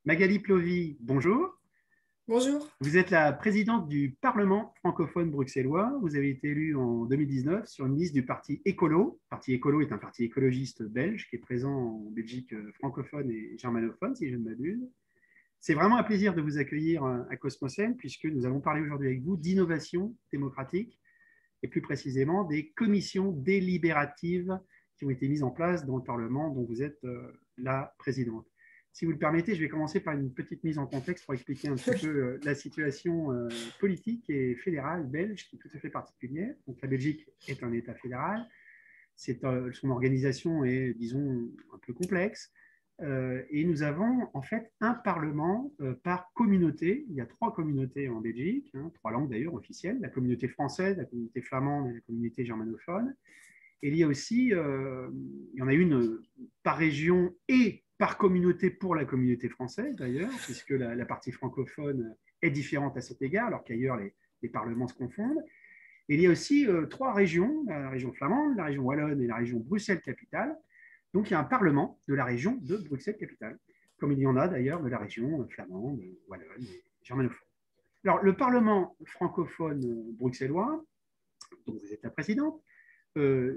Magali Plovy, bonjour. Bonjour. Vous êtes la présidente du Parlement francophone bruxellois. Vous avez été élue en 2019 sur une liste du parti Écolo. Le parti Écolo est un parti écologiste belge qui est présent en Belgique francophone et germanophone, si je ne m'abuse. C'est vraiment un plaisir de vous accueillir à Cosmocène, puisque nous allons parler aujourd'hui avec vous d'innovation démocratique et plus précisément des commissions délibératives qui ont été mises en place dans le Parlement dont vous êtes la présidente. Si vous le permettez, je vais commencer par une petite mise en contexte pour expliquer un petit peu la situation politique et fédérale belge qui est tout à fait particulière. Donc, la Belgique est un État fédéral. Son organisation est, disons, un peu complexe. Et nous avons en fait un parlement par communauté. Il y a 3 communautés en Belgique, 3 langues d'ailleurs officielles, la communauté française, la communauté flamande et la communauté germanophone. Et il y a aussi, il y en a une par région et par communauté pour la communauté française d'ailleurs, puisque la partie francophone est différente à cet égard, alors qu'ailleurs les parlements se confondent. Et il y a aussi 3 régions, la région flamande, la région wallonne et la région Bruxelles-Capitale. Donc il y a un parlement de la région de Bruxelles-Capitale, comme il y en a d'ailleurs de la région flamande, wallonne et germanophone. Alors le parlement francophone bruxellois, dont vous êtes la présidente,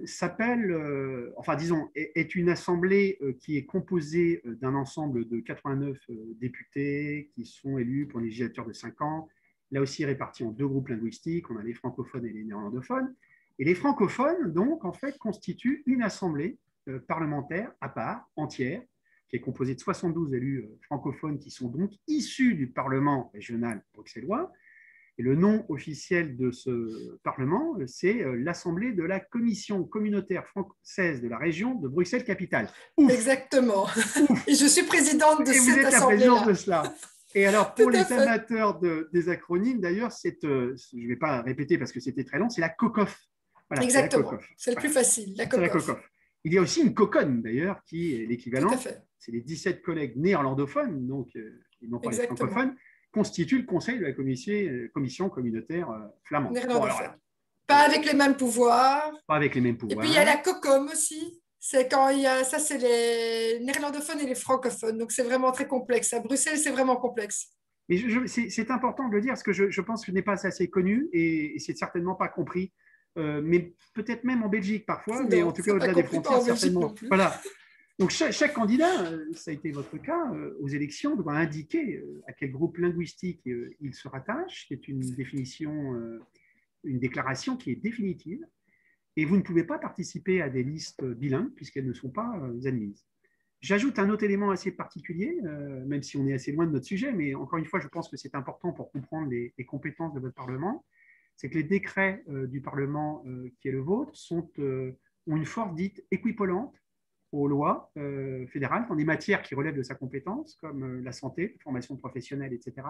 s'appelle, enfin disons, est une assemblée qui est composée d'un ensemble de 89 députés qui sont élus pour une législature de 5 ans, là aussi répartis en 2 groupes linguistiques, on a les francophones et les néerlandophones. Et les francophones, donc, en fait, constituent une assemblée parlementaire à part, entière, qui est composée de 72 élus francophones qui sont donc issus du Parlement régional bruxellois. Et le nom officiel de ce Parlement, c'est l'Assemblée de la Commission communautaire française de la région de Bruxelles-Capitale. Ouf. Exactement. Ouf. Et je suis présidente de cette assemblée-là. Et vous êtes la présidente de cela. Et alors, pour les amateurs des acronymes, d'ailleurs, je ne vais pas répéter parce que c'était très long, c'est la COCOF. Voilà, exactement. C'est le plus facile, la COCOF. La COCOF. Il y a aussi une COCON, d'ailleurs, qui est l'équivalent. C'est les 17 collègues néerlandophones, donc ils n'ont pas les francophones, constitue le conseil de la commission communautaire flamande. Néerlandophone. Pas avec les mêmes pouvoirs. Pas avec les mêmes pouvoirs. Et puis il y a la COCOM aussi. C'est quand il y a ça, c'est les néerlandophones et les francophones. Donc c'est vraiment très complexe. À Bruxelles, c'est vraiment complexe. Mais c'est important de le dire parce que je pense que ce n'est pas assez connu et c'est certainement pas compris. Mais peut-être même en Belgique parfois, non, mais en tout cas au-delà des frontières, certainement. Voilà. Donc, chaque candidat, ça a été votre cas, aux élections, doit indiquer à quel groupe linguistique il se rattache. C'est une définition, une déclaration qui est définitive. Et vous ne pouvez pas participer à des listes bilingues puisqu'elles ne sont pas admises. J'ajoute un autre élément assez particulier, même si on est assez loin de notre sujet, mais encore une fois, je pense que c'est important pour comprendre les compétences de votre Parlement. C'est que les décrets du Parlement qui est le vôtre ont une force dite équivalente aux lois fédérales dans des matières qui relèvent de sa compétence, comme la santé, la formation professionnelle, etc.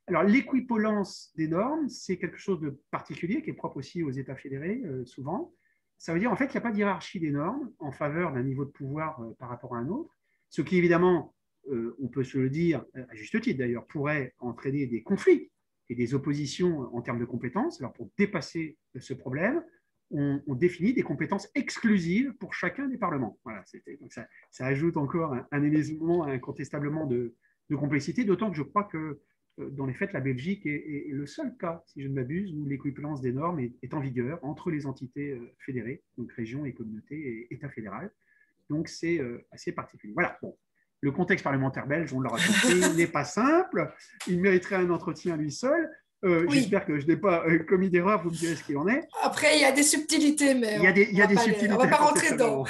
Alors, l'équivalence des normes, c'est quelque chose de particulier qui est propre aussi aux États fédérés, souvent. Ça veut dire, en fait, qu'il n'y a pas de hiérarchie des normes en faveur d'un niveau de pouvoir par rapport à un autre, ce qui, évidemment, on peut se le dire, à juste titre d'ailleurs, pourrait entraîner des conflits et des oppositions en termes de compétences. Alors, pour dépasser ce problème, on définit des compétences exclusives pour chacun des parlements. Voilà, donc ça ajoute encore un élément incontestablement de complexité, d'autant que je crois que dans les faits, la Belgique est le seul cas, si je ne m'abuse, où l'équivalence des normes est en vigueur entre les entités fédérées, donc régions et communautés et État fédéral. Donc c'est assez particulier. Voilà, bon. Le contexte parlementaire belge, on l'aura compris, n'est pas simple. Il mériterait un entretien à lui seul. Oui. J'espère que je n'ai pas commis d'erreur, vous me direz ce qu'il en est. Après, il y a des subtilités, mais il y a des subtilités. On ne va pas rentrer dedans.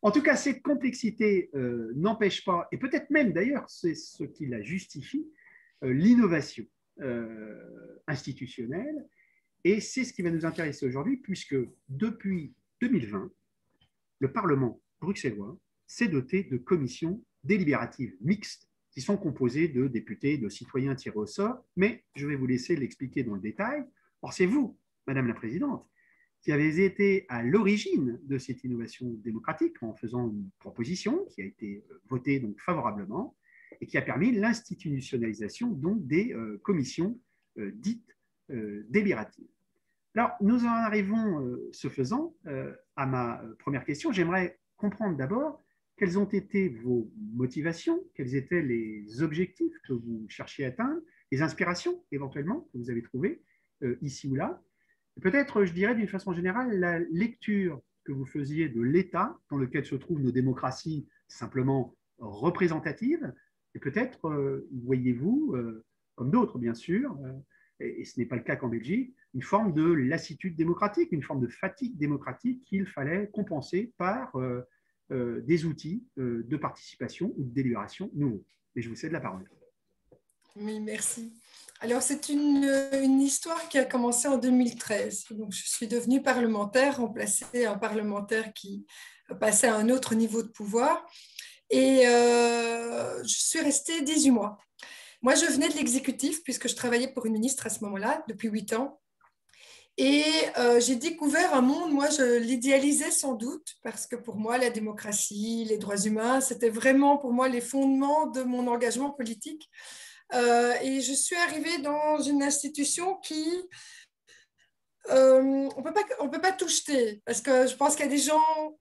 En tout cas, cette complexité n'empêche pas, et peut-être même d'ailleurs, c'est ce qui la justifie, l'innovation institutionnelle. Et c'est ce qui va nous intéresser aujourd'hui, puisque depuis 2020, le Parlement bruxellois s'est doté de commissions délibératives mixtes qui sont composées de députés, de citoyens tirés au sort, mais je vais vous laisser l'expliquer dans le détail. Or, c'est vous, Madame la Présidente, qui avez été à l'origine de cette innovation démocratique en faisant une proposition qui a été votée donc favorablement et qui a permis l'institutionnalisation donc des commissions dites délibératives. Alors, nous en arrivons, ce faisant, à ma première question. J'aimerais comprendre d'abord quelles ont été vos motivations, quels étaient les objectifs que vous cherchiez à atteindre, les inspirations éventuellement que vous avez trouvées ici ou là. Peut-être, je dirais d'une façon générale, la lecture que vous faisiez de l'État dans lequel se trouvent nos démocraties simplement représentatives. Et peut-être voyez-vous, comme d'autres bien sûr, et ce n'est pas le cas qu'en Belgique, une forme de lassitude démocratique, une forme de fatigue démocratique qu'il fallait compenser par des outils de participation ou de délibération nouveaux. Et je vous cède la parole. Oui, merci. Alors, c'est une histoire qui a commencé en 2013. Donc, je suis devenue parlementaire, remplacé un parlementaire qui passait à un autre niveau de pouvoir. Et je suis restée 18 mois. Moi, je venais de l'exécutif, puisque je travaillais pour une ministre à ce moment-là, depuis 8 ans. Et j'ai découvert un monde, moi, je l'idéalisais sans doute, parce que pour moi, la démocratie, les droits humains, c'était vraiment pour moi les fondements de mon engagement politique. Et je suis arrivée dans une institution qui, on peut pas tout jeter, parce que je pense qu'il y a des gens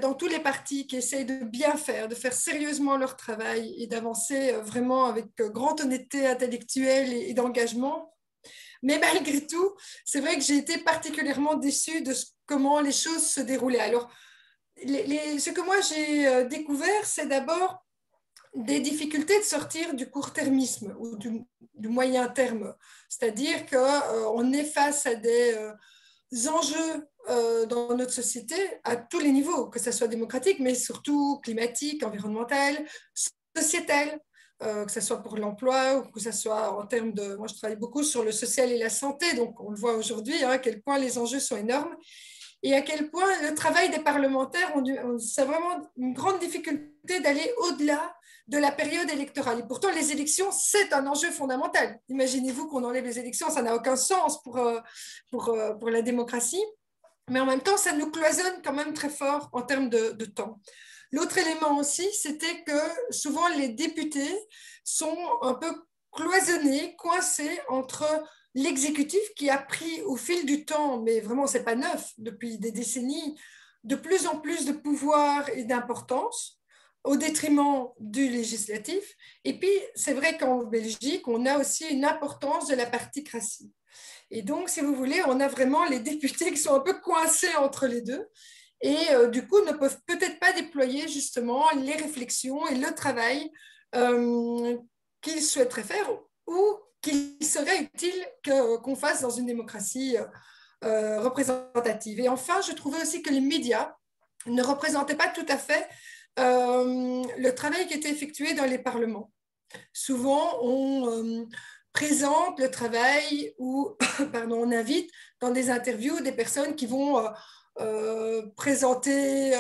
dans tous les partis qui essayent de bien faire, de faire sérieusement leur travail et d'avancer vraiment avec grande honnêteté intellectuelle et d'engagement. Mais malgré tout, c'est vrai que j'ai été particulièrement déçue de comment les choses se déroulaient. Alors, ce que moi j'ai découvert, c'est d'abord des difficultés de sortir du court-termisme ou du moyen terme. C'est-à-dire qu'on est face à des enjeux dans notre société à tous les niveaux, que ce soit démocratique, mais surtout climatique, environnemental, sociétal, que ce soit pour l'emploi ou que ce soit en termes de... Moi, je travaille beaucoup sur le social et la santé, donc on le voit aujourd'hui, à quel point les enjeux sont énormes et à quel point le travail des parlementaires, c'est vraiment une grande difficulté d'aller au-delà de la période électorale. Et pourtant, les élections, c'est un enjeu fondamental. Imaginez-vous qu'on enlève les élections, ça n'a aucun sens pour la démocratie. Mais en même temps, ça nous cloisonne quand même très fort en termes de temps. L'autre élément aussi, c'était que souvent les députés sont un peu cloisonnés, coincés entre l'exécutif qui a pris au fil du temps, mais vraiment c'est pas neuf, depuis des décennies, de plus en plus de pouvoir et d'importance au détriment du législatif. Et puis c'est vrai qu'en Belgique, on a aussi une importance de la particratie. Et donc, si vous voulez, on a vraiment les députés qui sont un peu coincés entre les deux et du coup ne peuvent peut-être pas déployer justement les réflexions et le travail qu'ils souhaiteraient faire ou qu'il serait utile qu'on fasse dans une démocratie représentative. Et enfin, je trouvais aussi que les médias ne représentaient pas tout à fait le travail qui était effectué dans les parlements. Souvent, on présente le travail ou pardon, on invite dans des interviews des personnes qui vont présenter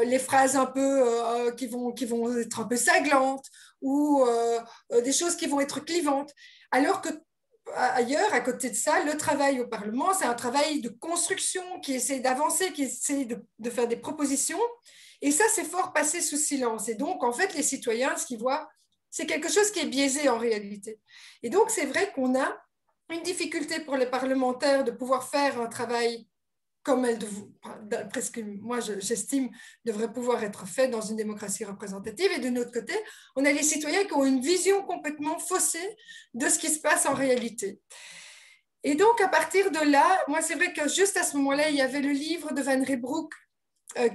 les phrases un peu qui vont être un peu cinglantes ou des choses qui vont être clivantes. Alors que ailleurs, à côté de ça, le travail au Parlement, c'est un travail de construction qui essaie d'avancer, qui essaie de faire des propositions. Et ça, c'est fort passé sous silence. Et donc, en fait, les citoyens, ce qu'ils voient, c'est quelque chose qui est biaisé en réalité. Et donc, c'est vrai qu'on a une difficulté pour les parlementaires de pouvoir faire un travail comme elle, presque, moi j'estime, devrait pouvoir être fait dans une démocratie représentative. Et de notre côté, on a les citoyens qui ont une vision complètement faussée de ce qui se passe en réalité. Et donc, à partir de là, moi, c'est vrai que juste à ce moment-là, il y avait le livre de Van Reybrouck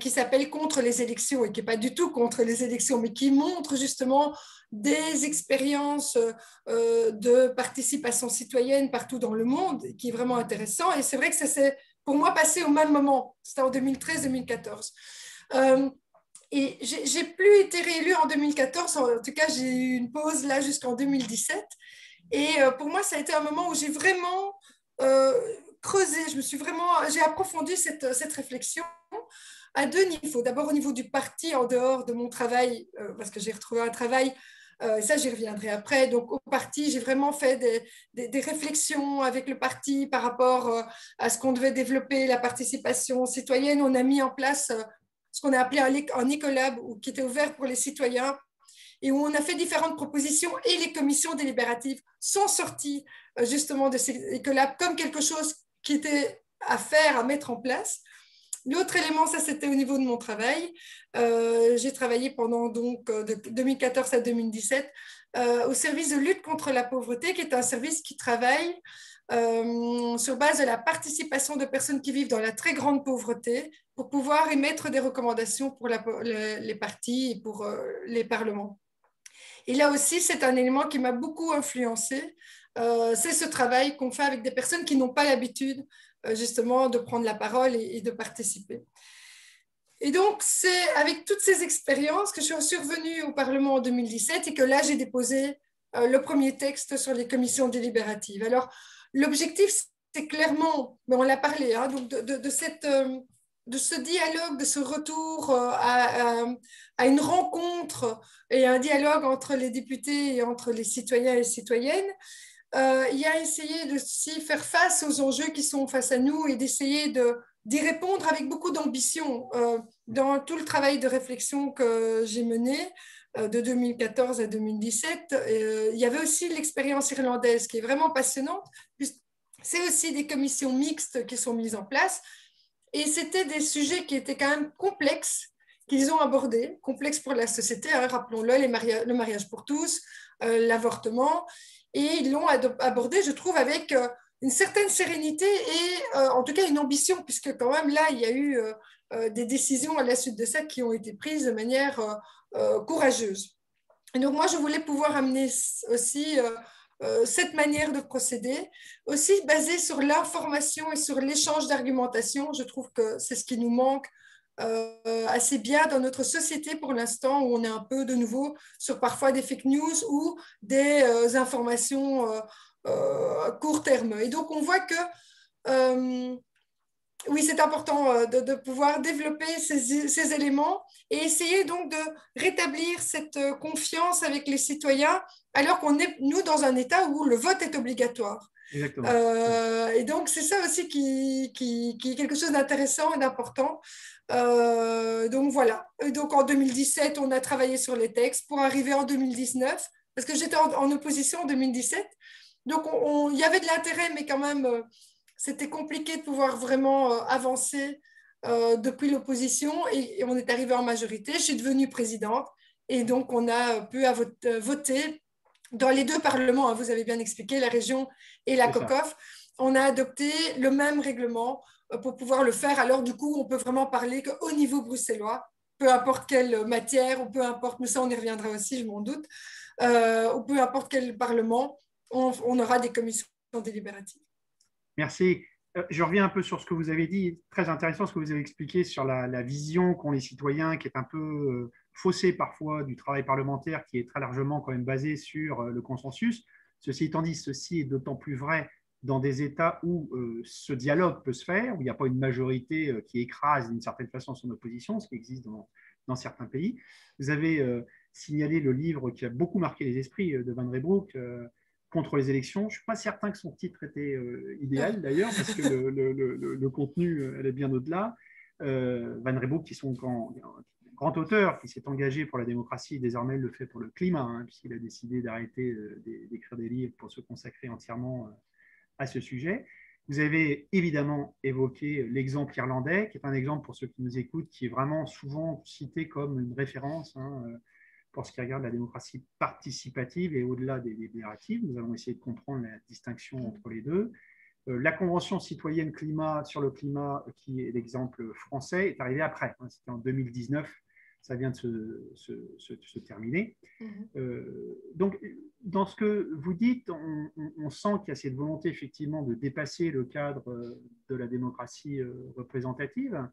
qui s'appelle Contre les élections et qui n'est pas du tout contre les élections, mais qui montre justement des expériences de participation citoyenne partout dans le monde, qui est vraiment intéressant. Et c'est vrai que ça s'est, pour moi, passé au même moment. C'était en 2013-2014. Et j'ai plus été réélue en 2014. En tout cas, j'ai eu une pause là jusqu'en 2017. Et pour moi, ça a été un moment où j'ai vraiment creusé. J'ai approfondi cette réflexion à deux niveaux. D'abord au niveau du parti, en dehors de mon travail, parce que j'ai retrouvé un travail, ça j'y reviendrai après. Donc au parti, j'ai vraiment fait des réflexions avec le parti par rapport à ce qu'on devait développer, la participation citoyenne. On a mis en place ce qu'on a appelé un écolab, qui était ouvert pour les citoyens et où on a fait différentes propositions et les commissions délibératives sont sorties justement de ces écolabs comme quelque chose qui était à faire, à mettre en place. L'autre élément, ça c'était au niveau de mon travail. J'ai travaillé pendant donc de 2014 à 2017 au service de lutte contre la pauvreté, qui est un service qui travaille sur base de la participation de personnes qui vivent dans la très grande pauvreté pour pouvoir émettre des recommandations pour les partis et pour les parlements. Et là aussi, c'est un élément qui m'a beaucoup influencé. C'est ce travail qu'on fait avec des personnes qui n'ont pas l'habitude justement de prendre la parole et de participer. Et donc, c'est avec toutes ces expériences que je suis revenue au Parlement en 2017 et que là, j'ai déposé le premier texte sur les commissions délibératives. Alors, l'objectif, c'est clairement, mais on l'a parlé, hein, donc de ce dialogue, de ce retour à une rencontre et un dialogue entre les députés et entre les citoyens et les citoyennes. Il y a essayé de s'y faire face aux enjeux qui sont face à nous et d'essayer d'y répondre avec beaucoup d'ambition. Dans tout le travail de réflexion que j'ai mené de 2014 à 2017, il y avait aussi l'expérience irlandaise qui est vraiment passionnante. C'est aussi des commissions mixtes qui sont mises en place et c'était des sujets qui étaient quand même complexes qu'ils ont abordés, complexes pour la société, hein, rappelons-le, le mariage pour tous, l'avortement, et ils l'ont abordé, je trouve, avec une certaine sérénité et en tout cas une ambition, puisque quand même là, il y a eu des décisions à la suite de ça qui ont été prises de manière courageuse. Et donc moi, je voulais pouvoir amener aussi cette manière de procéder, aussi basée sur l'information et sur l'échange d'argumentation. Je trouve que c'est ce qui nous manque assez bien dans notre société pour l'instant, où on est un peu de nouveau sur parfois des fake news ou des informations court terme. Et donc, on voit que oui, c'est important de pouvoir développer ces éléments et essayer donc de rétablir cette confiance avec les citoyens alors qu'on est, nous, dans un État où le vote est obligatoire. Exactement. Et donc, c'est ça aussi qui est quelque chose d'intéressant et d'important. Donc, voilà. Et donc, en 2017, on a travaillé sur les textes pour arriver en 2019, parce que j'étais en opposition en 2017. Donc, il y avait de l'intérêt, mais quand même, c'était compliqué de pouvoir vraiment avancer depuis l'opposition. Et on est arrivé en majorité. Je suis devenue présidente. Et donc, on a pu voter dans les deux parlements, hein, vous avez bien expliqué, la région et la COCOF, on a adopté le même règlement pour pouvoir le faire. Alors, du coup, on peut vraiment parler qu'au niveau bruxellois, peu importe quelle matière, ou peu importe, mais ça, on y reviendra aussi, je m'en doute, ou peu importe quel parlement, on aura des commissions délibératives. Merci. Je reviens un peu sur ce que vous avez dit. Très intéressant ce que vous avez expliqué sur la vision qu'ont les citoyens, qui est un peu faussée parfois du travail parlementaire, qui est très largement quand même basé sur le consensus. Ceci étant dit, ceci est d'autant plus vrai dans des États où ce dialogue peut se faire, où il n'y a pas une majorité qui écrase d'une certaine façon son opposition, ce qui existe dans certains pays. Vous avez signalé le livre qui a beaucoup marqué les esprits de Van Reybrouck, contre les élections. Je ne suis pas certain que son titre était idéal d'ailleurs, parce que le contenu allait bien au-delà. Van Reybrouck, qui est son grand auteur, qui s'est engagé pour la démocratie, désormais il le fait pour le climat, hein, puisqu'il a décidé d'arrêter d'écrire des livres pour se consacrer entièrement à ce sujet. Vous avez évidemment évoqué l'exemple irlandais, qui est un exemple pour ceux qui nous écoutent, qui est vraiment souvent cité comme une référence, hein, pour ce qui regarde la démocratie participative et au-delà des délibératives. Nous allons essayer de comprendre la distinction entre les deux. La Convention citoyenne climat sur le climat, qui est l'exemple français, est arrivée après. C'était en 2019, ça vient de se terminer. Donc, dans ce que vous dites, on sent qu'il y a cette volonté effectivement de dépasser le cadre de la démocratie représentative.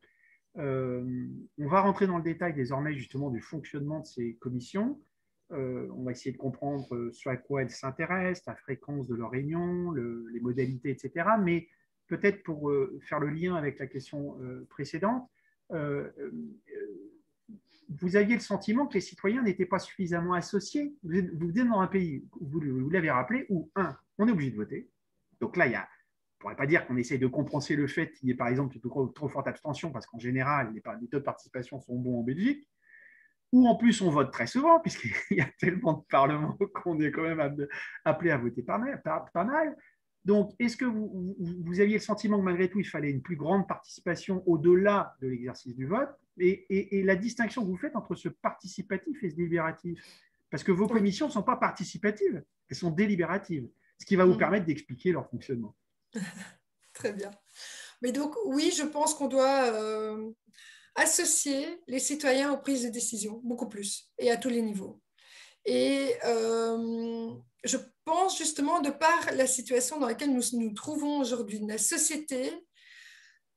On va rentrer dans le détail désormais justement du fonctionnement de ces commissions. On va essayer de comprendre sur à quoi elles s'intéressent, la fréquence de leurs réunions, les modalités, etc. Mais peut-être pour faire le lien avec la question précédente, vous aviez le sentiment que les citoyens n'étaient pas suffisamment associés. Vous êtes dans un pays, vous l'avez rappelé, où, on est obligé de voter. Donc là, il y a, on ne pourrait pas dire qu'on essaye de compenser le fait qu'il y ait, par exemple, une trop forte abstention, parce qu'en général, les taux de participation sont bons en Belgique, ou en plus, on vote très souvent, puisqu'il y a tellement de parlements qu'on est quand même appelé à voter pas mal. Donc, est-ce que vous aviez le sentiment que malgré tout, il fallait une plus grande participation au-delà de l'exercice du vote et la distinction que vous faites entre ce participatif et ce délibératif? Parce que vos Oui. commissions ne sont pas participatives, elles sont délibératives, ce qui va vous permettre d'expliquer leur fonctionnement. Très bien. Mais donc, oui, je pense qu'on doit associer les citoyens aux prises de décision, beaucoup plus, et à tous les niveaux. Et je pense justement, de par la situation dans laquelle nous nous trouvons aujourd'hui, la société,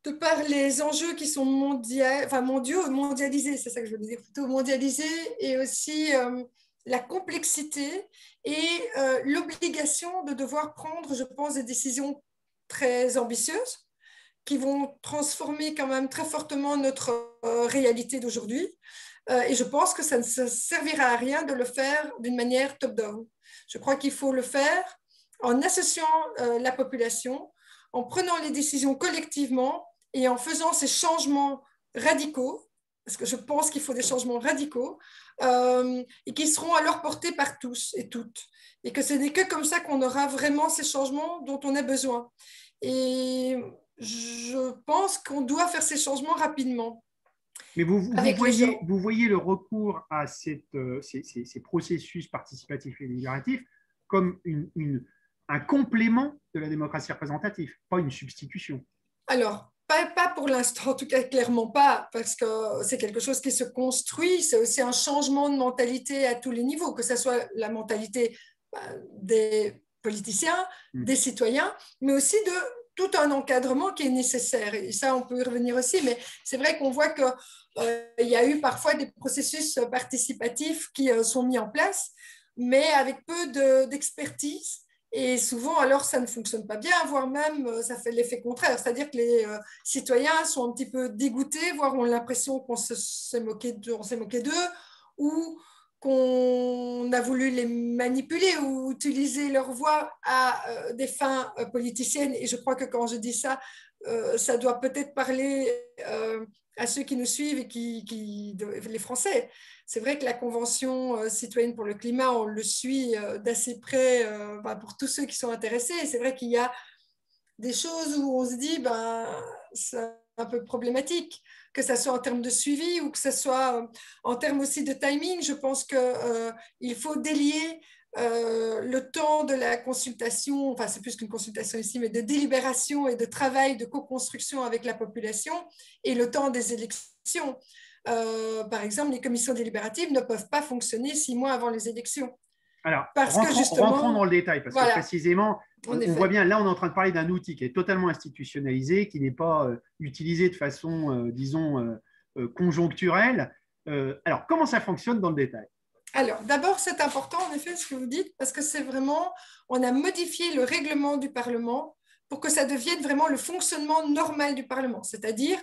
de par les enjeux qui sont mondiaux, mondialisés, c'est ça que je veux dire, plutôt mondialisés, et aussi la complexité et l'obligation de devoir prendre, je pense, des décisions très ambitieuses qui vont transformer quand même très fortement notre réalité d'aujourd'hui. Et je pense que ça ne servira à rien de le faire d'une manière top-down. Je crois qu'il faut le faire en associant la population, en prenant les décisions collectivement et en faisant ces changements radicaux, parce que je pense qu'il faut des changements radicaux, et qui seront à leur portée par tous et toutes. Et que ce n'est que comme ça qu'on aura vraiment ces changements dont on a besoin. Et je pense qu'on doit faire ces changements rapidement Mais avec les gens. vous voyez le recours à ces processus participatifs et délibératifs comme un complément de la démocratie représentative, pas une substitution. Alors, pas pour l'instant, en tout cas clairement pas, parce que c'est quelque chose qui se construit, c'est aussi un changement de mentalité à tous les niveaux, que ce soit la mentalité des politiciens, des citoyens, mais aussi de tout un encadrement qui est nécessaire. Et ça, on peut y revenir aussi, mais c'est vrai qu'on voit qu'il y a eu parfois des processus participatifs qui sont mis en place, mais avec peu d'expertise. Et souvent, alors, ça ne fonctionne pas bien, voire même, ça fait l'effet contraire. C'est-à-dire que les citoyens sont un petit peu dégoûtés, voire ont l'impression qu'on s'est moqué d'eux, ou qu'on a voulu les manipuler ou utiliser leur voix à des fins politiciennes. Et je crois que quand je dis ça, ça doit peut-être parler à ceux qui nous suivent et les Français. C'est vrai que la Convention citoyenne pour le climat, on le suit d'assez près pour tous ceux qui sont intéressés. Et c'est vrai qu'il y a des choses où on se dit, c'est un peu problématique, que ce soit en termes de suivi ou que ce soit en termes aussi de timing. Je pense qu'il faut délier le temps de la consultation, enfin c'est plus qu'une consultation ici, mais de délibération et de travail, de co-construction avec la population et le temps des élections. Par exemple, les commissions délibératives ne peuvent pas fonctionner 6 mois avant les élections. Alors, Parce que rentrons dans justement, le détail, parce que voilà, précisément, en on voit effet. bien, là, on est en train de parler d'un outil qui est totalement institutionnalisé, qui n'est pas utilisé de façon, disons, conjoncturelle. Alors, comment ça fonctionne dans le détail? Alors, d'abord, c'est important, en effet, ce que vous dites, parce que c'est vraiment, on a modifié le règlement du Parlement pour que ça devienne vraiment le fonctionnement normal du Parlement. C'est-à-dire,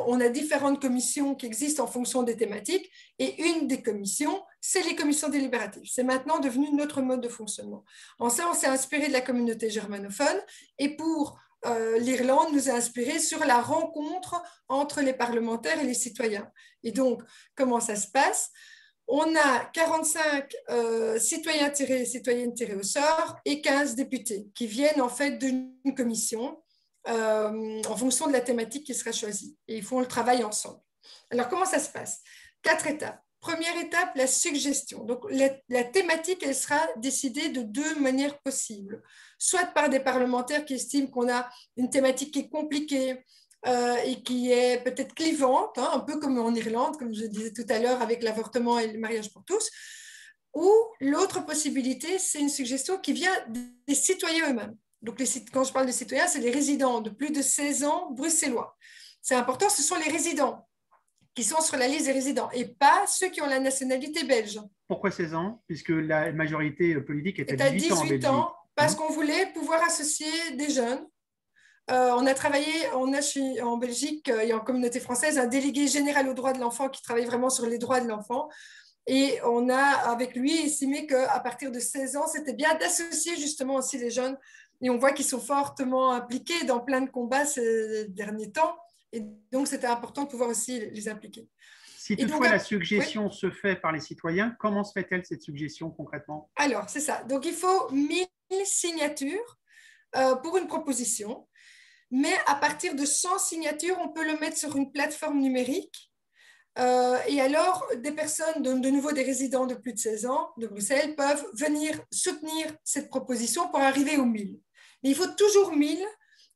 on a différentes commissions qui existent en fonction des thématiques, et une des commissions, c'est les commissions délibératives. C'est maintenant devenu notre mode de fonctionnement. En ça, on s'est inspiré de la communauté germanophone, et pour l'Irlande nous a inspiré sur la rencontre entre les parlementaires et les citoyens. Et donc, comment ça se passe? On a 45 citoyens citoyennes tirés au sort et 15 députés qui viennent en fait d'une commission en fonction de la thématique qui sera choisie. Et ils font le travail ensemble. Alors, comment ça se passe? 4 étapes. Première étape, la suggestion. Donc, la thématique, elle sera décidée de 2 manières possibles. Soit par des parlementaires qui estiment qu'on a une thématique qui est compliquée, et qui est peut-être clivante, hein, un peu comme en Irlande, comme je disais tout à l'heure, avec l'avortement et le mariage pour tous. Ou l'autre possibilité, c'est une suggestion qui vient des citoyens eux-mêmes. Donc, quand je parle de citoyens, c'est les résidents de plus de 16 ans bruxellois. C'est important, ce sont les résidents qui sont sur la liste des résidents et pas ceux qui ont la nationalité belge. Pourquoi 16 ans? Puisque la majorité politique est à C'est à 18 ans en 18 Belgique. ans parce qu'on voulait pouvoir associer des jeunes. On a travaillé, en Belgique et en communauté française un délégué général aux droits de l'enfant qui travaille vraiment sur les droits de l'enfant. Et on a, avec lui, estimé qu'à partir de 16 ans, c'était bien d'associer justement aussi les jeunes. Et on voit qu'ils sont fortement impliqués dans plein de combats ces derniers temps. Et donc, c'était important de pouvoir aussi les impliquer. Si Et donc, toutefois la oui. suggestion se fait par les citoyens, comment se fait-elle cette suggestion concrètement? Alors, c'est ça. Donc, il faut 1000 signatures pour une proposition. Mais à partir de 100 signatures, on peut le mettre sur une plateforme numérique. Et alors, des personnes, de nouveau des résidents de plus de 16 ans de Bruxelles, peuvent venir soutenir cette proposition pour arriver aux 1000. Mais il faut toujours 1000,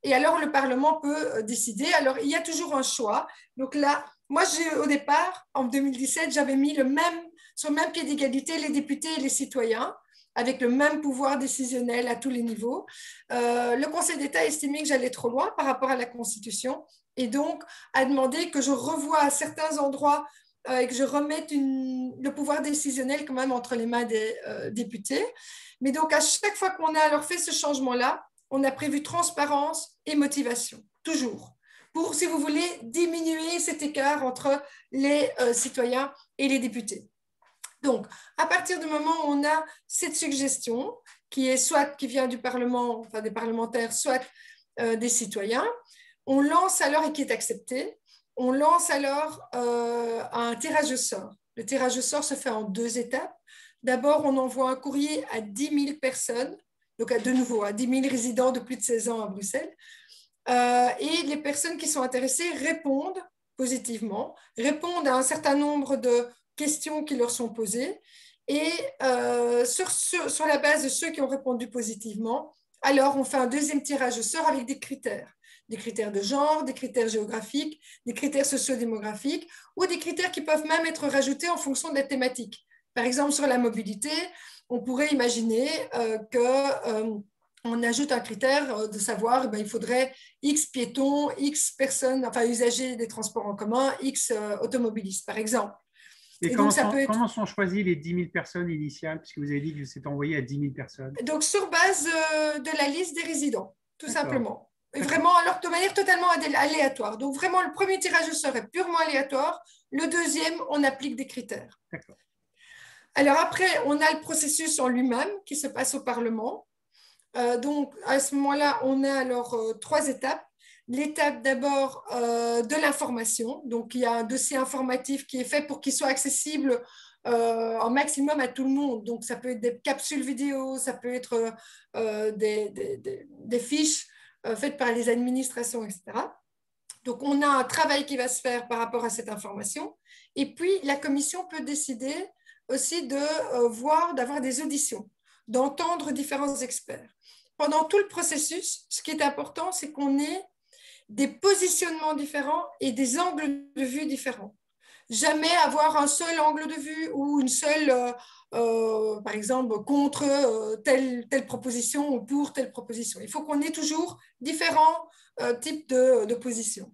et alors le Parlement peut décider. Alors, il y a toujours un choix. Donc là, moi, au départ, en 2017, j'avais mis sur le même pied d'égalité les députés et les citoyens, avec le même pouvoir décisionnel à tous les niveaux. Le Conseil d'État a estimé que j'allais trop loin par rapport à la Constitution, et donc a demandé que je revoie à certains endroits et que je remette le pouvoir décisionnel quand même entre les mains des députés. Mais donc, à chaque fois qu'on a alors fait ce changement-là, on a prévu transparence et motivation, toujours, pour, si vous voulez, diminuer cet écart entre les citoyens et les députés. Donc, à partir du moment où on a cette suggestion, qui est soit qui vient du Parlement, enfin des parlementaires, soit des citoyens, on lance alors, et qui est accepté, on lance alors un tirage au sort. Le tirage au sort se fait en 2 étapes. D'abord, on envoie un courrier à 10 000 personnes, donc de nouveau à 10 000 résidents de plus de 16 ans à Bruxelles. Et les personnes qui sont intéressées répondent positivement, répondent à un certain nombre de questions qui leur sont posées. Et sur la base de ceux qui ont répondu positivement, alors on fait un deuxième tirage au sort avec des critères de genre, des critères géographiques, des critères sociodémographiques ou des critères qui peuvent même être rajoutés en fonction de la thématique. Par exemple, sur la mobilité, on pourrait imaginer qu'on ajoute un critère de savoir il faudrait X piétons, X personnes, enfin usagers des transports en commun, X automobilistes, par exemple. Et comment sont choisies les 10 000 personnes initiales, puisque vous avez dit que c'est envoyé à 10 000 personnes? Donc, sur base de la liste des résidents, tout simplement. Et vraiment, alors de manière totalement aléatoire. Donc, vraiment, le premier tirage au sort est purement aléatoire. Le deuxième, on applique des critères. Alors, après, on a le processus en lui-même qui se passe au Parlement. Donc, à ce moment-là, on a alors 3 étapes. L'étape d'abord de l'information. Donc, il y a un dossier informatif qui est fait pour qu'il soit accessible en maximum à tout le monde. Donc, ça peut être des capsules vidéo, ça peut être des fiches faites par les administrations, etc. Donc, on a un travail qui va se faire par rapport à cette information. Et puis, la commission peut décider aussi d'avoir des auditions, d'entendre différents experts. Pendant tout le processus, ce qui est important, c'est qu'on ait des positionnements différents et des angles de vue différents. Jamais avoir un seul angle de vue ou une seule, par exemple, contre telle proposition ou pour telle proposition. Il faut qu'on ait toujours différents types de positions.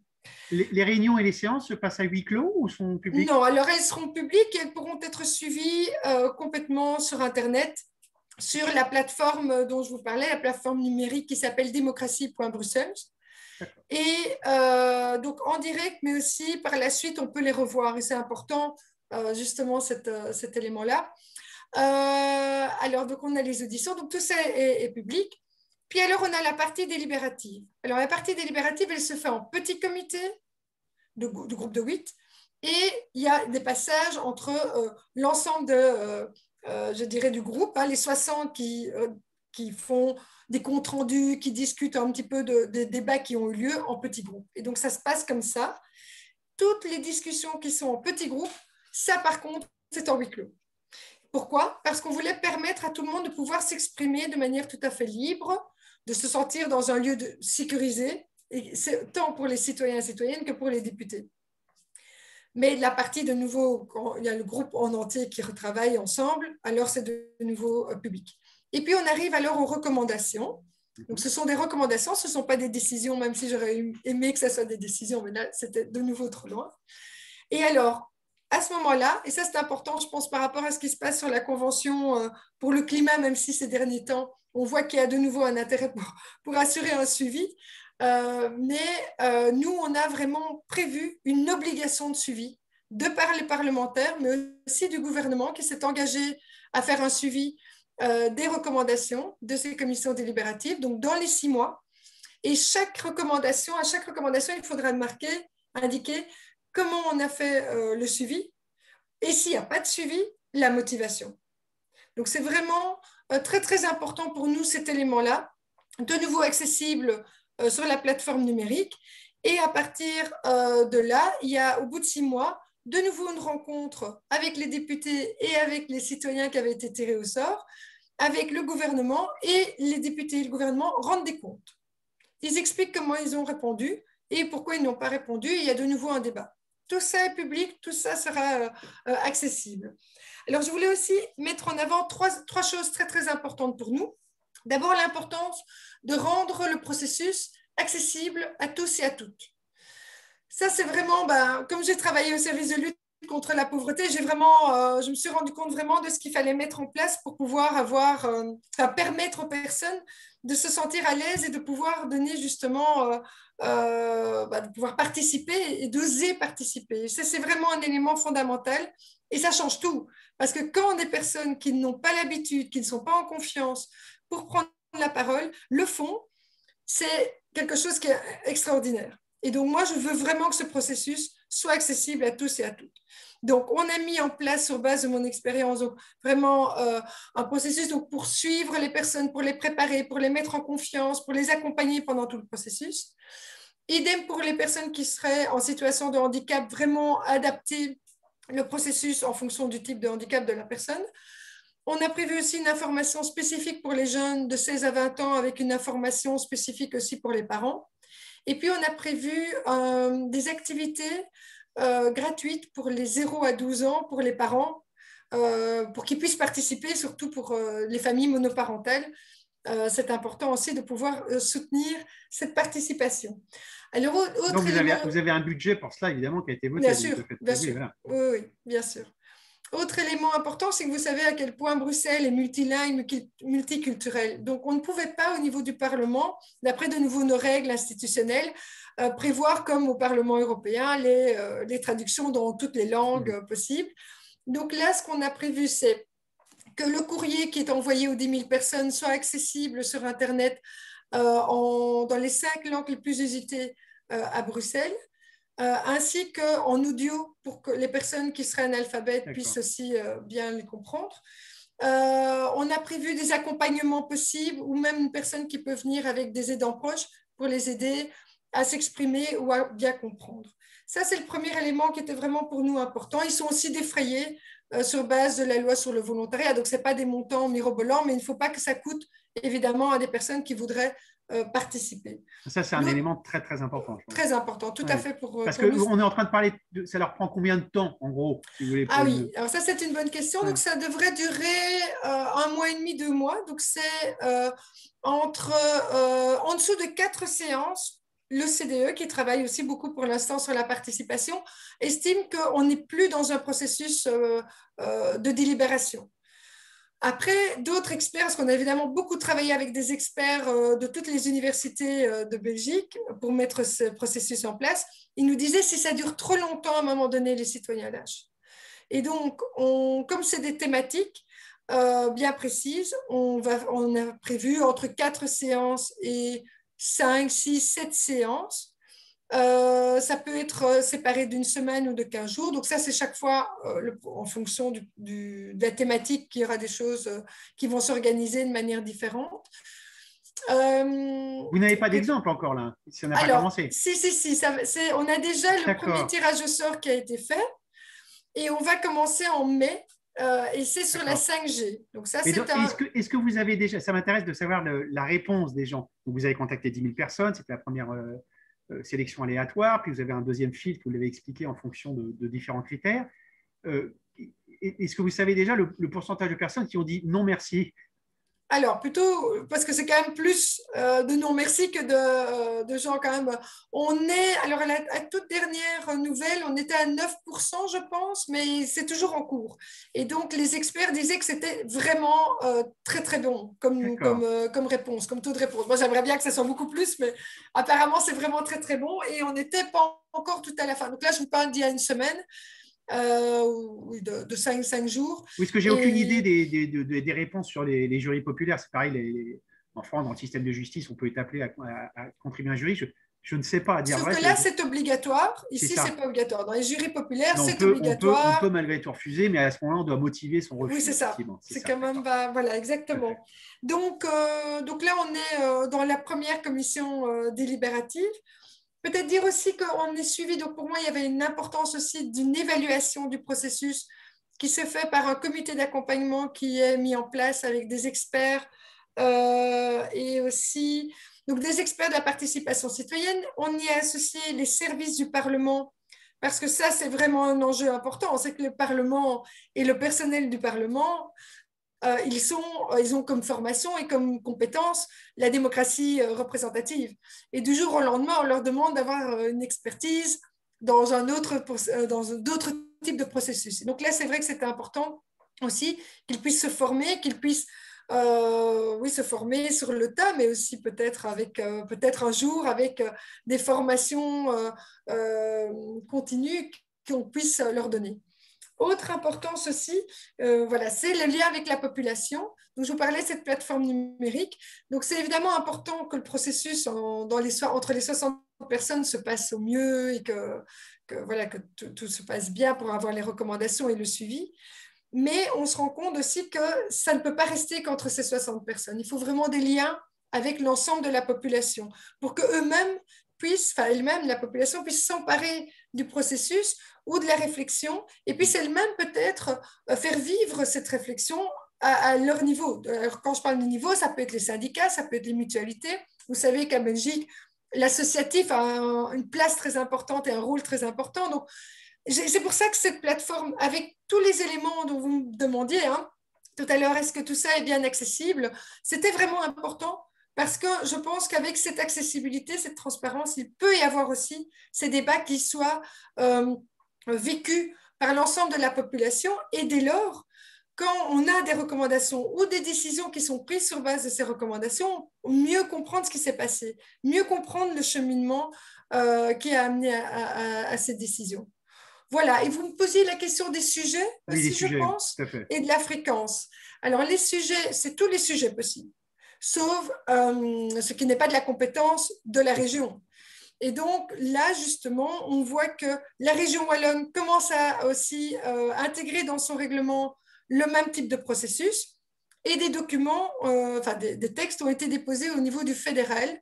Les réunions et les séances se passent à huis clos ou sont publiques? Non, alors elles seront publiques et elles pourront être suivies complètement sur Internet, sur la plateforme dont je vous parlais, la plateforme numérique qui s'appelle démocratie.bruxelles. Et donc en direct, mais aussi par la suite, on peut les revoir. Et c'est important, justement, cet élément-là. Alors, donc on a les auditions, donc tout ça est public. Puis alors, on a la partie délibérative. Alors, la partie délibérative, elle se fait en petit comité de groupe de 8. Et il y a des passages entre l'ensemble je dirais, du groupe, les 60 qui font des comptes rendus, qui discutent un petit peu des débats qui ont eu lieu en petits groupes. Et donc, ça se passe comme ça. Toutes les discussions qui sont en petits groupes, ça, par contre, c'est en huis clos. Pourquoi? Parce qu'on voulait permettre à tout le monde de pouvoir s'exprimer de manière tout à fait libre, de se sentir dans un lieu sécurisé, et c'est tant pour les citoyens et citoyennes que pour les députés. Mais la partie, de nouveau, quand il y a le groupe en entier qui retravaille ensemble, alors c'est de nouveau public. Et puis, on arrive alors aux recommandations. Donc, ce sont des recommandations, ce ne sont pas des décisions, même si j'aurais aimé que ce soit des décisions, mais là, c'était de nouveau trop loin. Et alors, à ce moment-là, et ça c'est important, je pense, par rapport à ce qui se passe sur la Convention pour le climat, même si ces derniers temps, on voit qu'il y a de nouveau un intérêt pour assurer un suivi. Mais nous, on a vraiment prévu une obligation de suivi de par les parlementaires, mais aussi du gouvernement qui s'est engagé à faire un suivi des recommandations de ces commissions délibératives, donc dans les 6 mois. Et à chaque recommandation, il faudra indiquer comment on a fait le suivi et s'il n'y a pas de suivi, la motivation. Donc, c'est vraiment très, très important pour nous, cet élément-là. de nouveau accessible sur la plateforme numérique. Et à partir de là, il y a au bout de 6 mois, de nouveau une rencontre avec les députés et avec les citoyens qui avaient été tirés au sort, avec le gouvernement, et les députés et le gouvernement rendent des comptes. Ils expliquent comment ils ont répondu et pourquoi ils n'ont pas répondu. Il y a de nouveau un débat. Tout ça est public, tout ça sera accessible. Alors, je voulais aussi mettre en avant trois choses très, très importantes pour nous. D'abord, l'importance de rendre le processus accessible à tous et à toutes. Ça, c'est vraiment, comme j'ai travaillé au service de lutte contre la pauvreté, je me suis rendu compte vraiment de ce qu'il fallait mettre en place pour pouvoir permettre aux personnes de se sentir à l'aise et de pouvoir donner justement, de pouvoir participer et d'oser participer. Ça, c'est vraiment un élément fondamental et ça change tout. Parce que quand des personnes qui n'ont pas l'habitude, qui ne sont pas en confiance pour prendre la parole, le font, c'est quelque chose qui est extraordinaire. Et donc, moi, je veux vraiment que ce processus soit accessible à tous et à toutes. Donc, on a mis en place, sur base de mon expérience, donc, vraiment un processus donc, pour suivre les personnes, pour les préparer, pour les mettre en confiance, pour les accompagner pendant tout le processus. Idem pour les personnes qui seraient en situation de handicap, vraiment adapter le processus en fonction du type de handicap de la personne. On a prévu aussi une information spécifique pour les jeunes de 16 à 20 ans, avec une information spécifique aussi pour les parents. Et puis, on a prévu des activités gratuites pour les 0 à 12 ans, pour les parents, pour qu'ils puissent participer, surtout pour les familles monoparentales. C'est important aussi de pouvoir soutenir cette participation. Alors, donc, vous avez un budget pour cela, évidemment, qui a été voté. Bien sûr, bien sûr. Voilà. Oui, bien sûr. Autre élément important, c'est que vous savez à quel point Bruxelles est multilingue, multiculturelle. Donc, on ne pouvait pas, au niveau du Parlement, d'après de nouveau nos règles institutionnelles, prévoir, comme au Parlement européen, les traductions dans toutes les langues possibles. Donc là, ce qu'on a prévu, c'est que le courrier qui est envoyé aux 10 000 personnes soit accessible sur Internet dans les 5 langues les plus usitées à Bruxelles. Ainsi qu'en audio pour que les personnes qui seraient analphabètes puissent aussi bien les comprendre. On a prévu des accompagnements possibles ou même une personne qui peut venir avec des aidants proches pour les aider à s'exprimer ou à bien comprendre. Ça, c'est le premier élément qui était vraiment pour nous important. Ils sont aussi défrayés sur base de la loi sur le volontariat. Donc, ce n'est pas des montants mirobolants, mais il ne faut pas que ça coûte évidemment à des personnes qui voudraient participer. Ça, c'est un élément très, très important. Très important, tout à fait. Parce qu'on est en train de parler, ça leur prend combien de temps, en gros, si vous voulez? Ah oui, alors ça, c'est une bonne question. Donc, ça devrait durer 1 mois et demi, 2 mois. Donc, c'est en dessous de 4 séances. Le CDE, qui travaille aussi beaucoup pour l'instant sur la participation, estime qu'on n'est plus dans un processus de délibération. Après, d'autres experts, parce qu'on a évidemment beaucoup travaillé avec des experts de toutes les universités de Belgique pour mettre ce processus en place, ils nous disaient si ça dure trop longtemps, à un moment donné, les citoyens lâchent. Et donc, comme c'est des thématiques bien précises, on a prévu entre 4 séances et 5, 6, 7 séances. Ça peut être séparé d'une semaine ou de 15 jours. Donc ça, c'est chaque fois en fonction de la thématique qu'il y aura des choses qui vont s'organiser de manière différente. Vous n'avez pas d'exemple encore là, si on n'a pas commencé. Si, on a déjà le premier tirage au sort qui a été fait et on va commencer en mai. Et c'est sur la 5G. Donc ça, est-ce que vous avez déjà, ça m'intéresse de savoir la réponse des gens. Donc vous avez contacté 10 000 personnes, c'était la première sélection aléatoire, puis vous avez un deuxième filtre, vous l'avez expliqué en fonction de différents critères. Est-ce que vous savez déjà le pourcentage de personnes qui ont dit non merci? Alors, plutôt, parce que c'est quand même plus de non-merci que de gens quand même. Alors, à la toute dernière nouvelle, on était à 9%, je pense, mais c'est toujours en cours. Et donc, les experts disaient que c'était vraiment très, très bon comme réponse, comme taux de réponse. Moi, j'aimerais bien que ça soit beaucoup plus, mais apparemment, c'est vraiment très, très bon. Et on n'était pas encore tout à la fin. Donc là, je vous parle d'il y a une semaine. De 5 jours. Oui, parce que j'ai aucune idée des réponses sur les jurys populaires. C'est pareil, en France, dans le système de justice, on peut être appelé à contribuer à un jury. Je ne sais pas, à dire Sauf vrai. que là, c'est obligatoire. C'est Ici, c'est ça. pas obligatoire. Dans les jurys populaires, Mais c'est on obligatoire. peut malgré tout refuser, mais à ce moment-là, on doit motiver son Oui, refus, c'est ça. effectivement. C'est C'est ça, quand même, d'accord. bah, voilà, Tout à fait. exactement. Donc là, on est dans la première commission délibérative. Peut-être dire aussi qu'on est suivi. Donc pour moi, il y avait une importance aussi d'une évaluation du processus qui se fait par un comité d'accompagnement qui est mis en place avec des experts et aussi donc des experts de la participation citoyenne. On y a associé les services du Parlement parce que ça, c'est vraiment un enjeu important. C'est que le Parlement et le personnel du Parlement, ils ont comme formation et comme compétence la démocratie représentative. Et du jour au lendemain, on leur demande d'avoir une expertise dans dans d'autres types de processus. Et donc là, c'est vrai que c'était important aussi qu'ils puissent se former, qu'ils puissent oui, se former sur le tas, mais aussi peut-être peut-être un jour avec des formations continues qu'on puisse leur donner. Autre importance aussi, voilà, c'est le lien avec la population. Donc, je vous parlais de cette plateforme numérique. Donc, c'est évidemment important que le processus entre les 60 personnes se passe au mieux et voilà, que tout se passe bien pour avoir les recommandations et le suivi. Mais on se rend compte aussi que ça ne peut pas rester qu'entre ces 60 personnes. Il faut vraiment des liens avec l'ensemble de la population pour qu'eux-mêmes puissent, enfin elles-mêmes, la population puisse s'emparer du processus ou de la réflexion et puisse elle-même peut-être faire vivre cette réflexion à leur niveau. Alors, quand je parle de niveau, ça peut être les syndicats, ça peut être les mutualités. Vous savez qu'à Belgique, l'associatif a une place très importante et un rôle très important. Donc, c'est pour ça que cette plateforme, avec tous les éléments dont vous me demandiez tout à l'heure, est-ce que tout ça est bien accessible, c'était vraiment important parce que je pense qu'avec cette accessibilité, cette transparence, il peut y avoir aussi ces débats qui soient vécus par l'ensemble de la population et dès lors, quand on a des recommandations ou des décisions qui sont prises sur base de ces recommandations, mieux comprendre ce qui s'est passé, mieux comprendre le cheminement qui a amené à ces décisions. Voilà, et vous me posiez la question des sujets Oui, les aussi, je sujets, pense, tout à fait. et de la fréquence. Alors, les sujets, c'est tous les sujets possibles, sauf ce qui n'est pas de la compétence de la région. Et donc, là, justement, on voit que la région wallonne commence à aussi intégrer dans son règlement le même type de processus et des documents, enfin des textes ont été déposés au niveau du fédéral.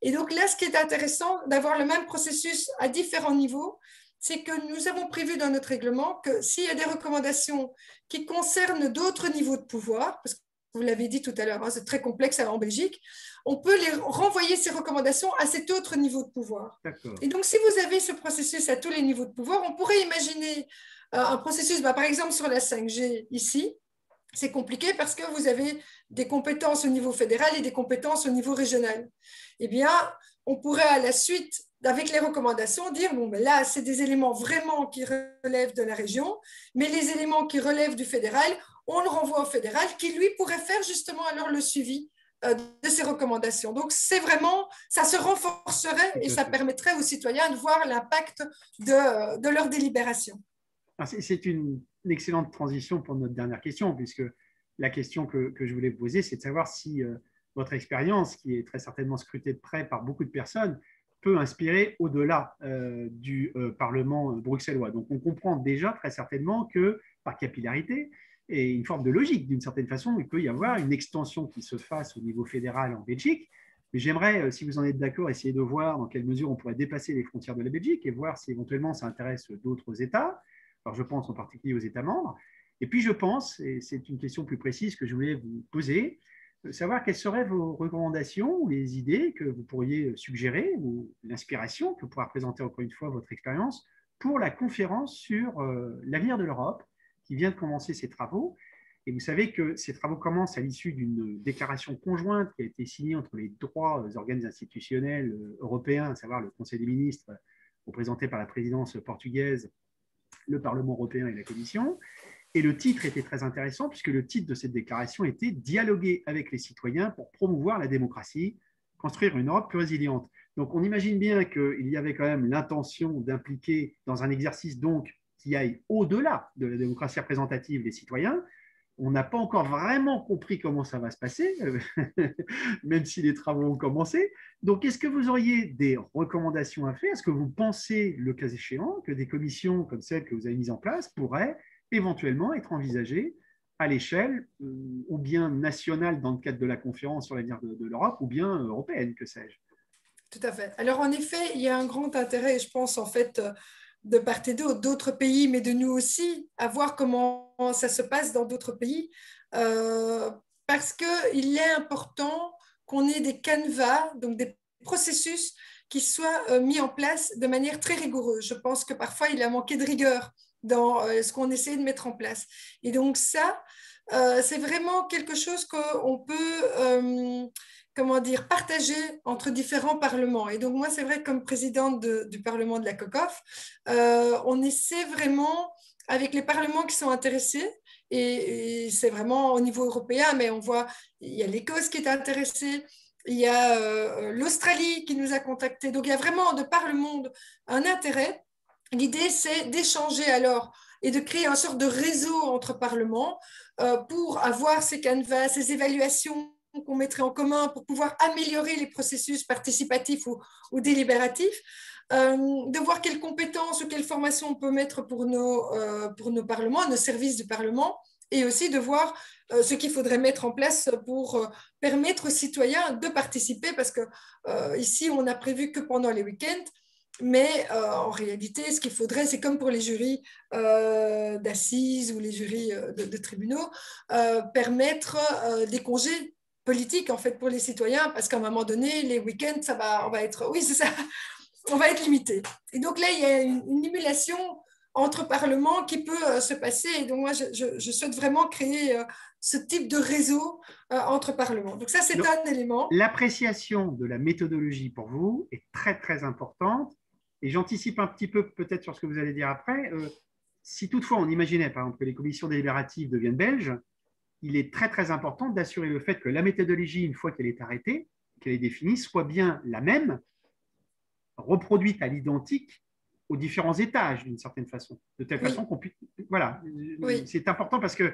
Et donc là, ce qui est intéressant d'avoir le même processus à différents niveaux, c'est que nous avons prévu dans notre règlement que s'il y a des recommandations qui concernent d'autres niveaux de pouvoir, parce que vous l'avez dit tout à l'heure, c'est très complexe en Belgique, on peut les renvoyer ces recommandations à cet autre niveau de pouvoir. D'accord. Et donc, si vous avez ce processus à tous les niveaux de pouvoir, on pourrait imaginer un processus, par exemple sur la 5G ici, c'est compliqué parce que vous avez des compétences au niveau fédéral et des compétences au niveau régional. Eh bien, on pourrait à la suite, avec les recommandations, dire, bon, ben là, c'est des éléments vraiment qui relèvent de la région, mais les éléments qui relèvent du fédéral, on le renvoie au fédéral, qui lui pourrait faire justement alors le suivi de ces recommandations. Donc, c'est vraiment, ça se renforcerait et Tout à ça fait. permettrait aux citoyens de voir l'impact de leur délibération. C'est une excellente transition pour notre dernière question, puisque la question que je voulais vous poser, c'est de savoir si votre expérience, qui est très certainement scrutée de près par beaucoup de personnes, peut inspirer au-delà du Parlement bruxellois. Donc on comprend déjà très certainement que par capillarité et une forme de logique, d'une certaine façon, il peut y avoir une extension qui se fasse au niveau fédéral en Belgique. Mais j'aimerais, si vous en êtes d'accord, essayer de voir dans quelle mesure on pourrait dépasser les frontières de la Belgique et voir si éventuellement ça intéresse d'autres États. Alors, je pense en particulier aux États membres. Et puis, je pense, et c'est une question plus précise que je voulais vous poser, savoir quelles seraient vos recommandations ou les idées que vous pourriez suggérer ou l'inspiration que pourra représenter encore une fois votre expérience pour la conférence sur l'avenir de l'Europe qui vient de commencer ses travaux. Et vous savez que ces travaux commencent à l'issue d'une déclaration conjointe qui a été signée entre les trois organes institutionnels européens, à savoir le Conseil des ministres, représenté par la présidence portugaise, le Parlement européen et la Commission. Et le titre était très intéressant puisque le titre de cette déclaration était « Dialoguer avec les citoyens pour promouvoir la démocratie, construire une Europe plus résiliente ». Donc on imagine bien qu'il y avait quand même l'intention d'impliquer dans un exercice donc qui aille au-delà de la démocratie représentative les citoyens, On n'a pas encore vraiment compris comment ça va se passer, même si les travaux ont commencé. Donc, est-ce que vous auriez des recommandations à faire? Est-ce que vous pensez, le cas échéant, que des commissions comme celle que vous avez mise en place pourraient éventuellement être envisagées à l'échelle ou bien nationale dans le cadre de la conférence sur l'avenir de l'Europe, ou bien européenne, que sais-je? Tout à fait. Alors, en effet, il y a un grand intérêt, je pense, en fait, de part et d'autre, d'autres pays, mais de nous aussi, à voir comment ça se passe dans d'autres pays, euh, parce qu'il est important qu'on ait des canevas, donc des processus qui soient mis en place de manière très rigoureuse. Je pense que parfois, il a manqué de rigueur dans ce qu'on essaie de mettre en place. Et donc ça, c'est vraiment quelque chose qu'on peut comment dire, partager entre différents parlements. Et donc moi, c'est vrai, comme présidente du Parlement de la COCOF, on essaie vraiment, avec les parlements qui sont intéressés, et c'est vraiment au niveau européen, mais on voit, il y a l'Écosse qui est intéressée, il y a l'Australie qui nous a contactés. Donc il y a vraiment de par le monde un intérêt. L'idée, c'est d'échanger alors et de créer une sorte de réseau entre parlements pour avoir ces canevas, ces évaluations qu'on mettrait en commun pour pouvoir améliorer les processus participatifs ou délibératifs, de voir quelles compétences ou quelles formations on peut mettre pour nos parlements, nos services du Parlement, et aussi de voir ce qu'il faudrait mettre en place pour permettre aux citoyens de participer, parce que ici, on n'a prévu que pendant les week-ends, mais en réalité, ce qu'il faudrait, c'est comme pour les jurys d'assises ou les jurys de tribunaux, permettre des congés politiques en fait pour les citoyens, parce qu'à un moment donné, les week-ends, on va être, oui, c'est ça, on va être limité. Et donc là, il y a une émulation entre parlements qui peut se passer. Et donc moi, je souhaite vraiment créer ce type de réseau entre parlements. Donc ça, c'est un élément. L'appréciation de la méthodologie pour vous est très, très importante. Et j'anticipe un petit peu peut-être sur ce que vous allez dire après. Si toutefois on imaginait, par exemple, que les commissions délibératives deviennent belges, il est très, très important d'assurer le fait que la méthodologie, une fois qu'elle est arrêtée, qu'elle est définie, soit bien la même, reproduite à l'identique aux différents étages, d'une certaine façon. De telle façon qu'on puisse... Voilà, c'est important parce que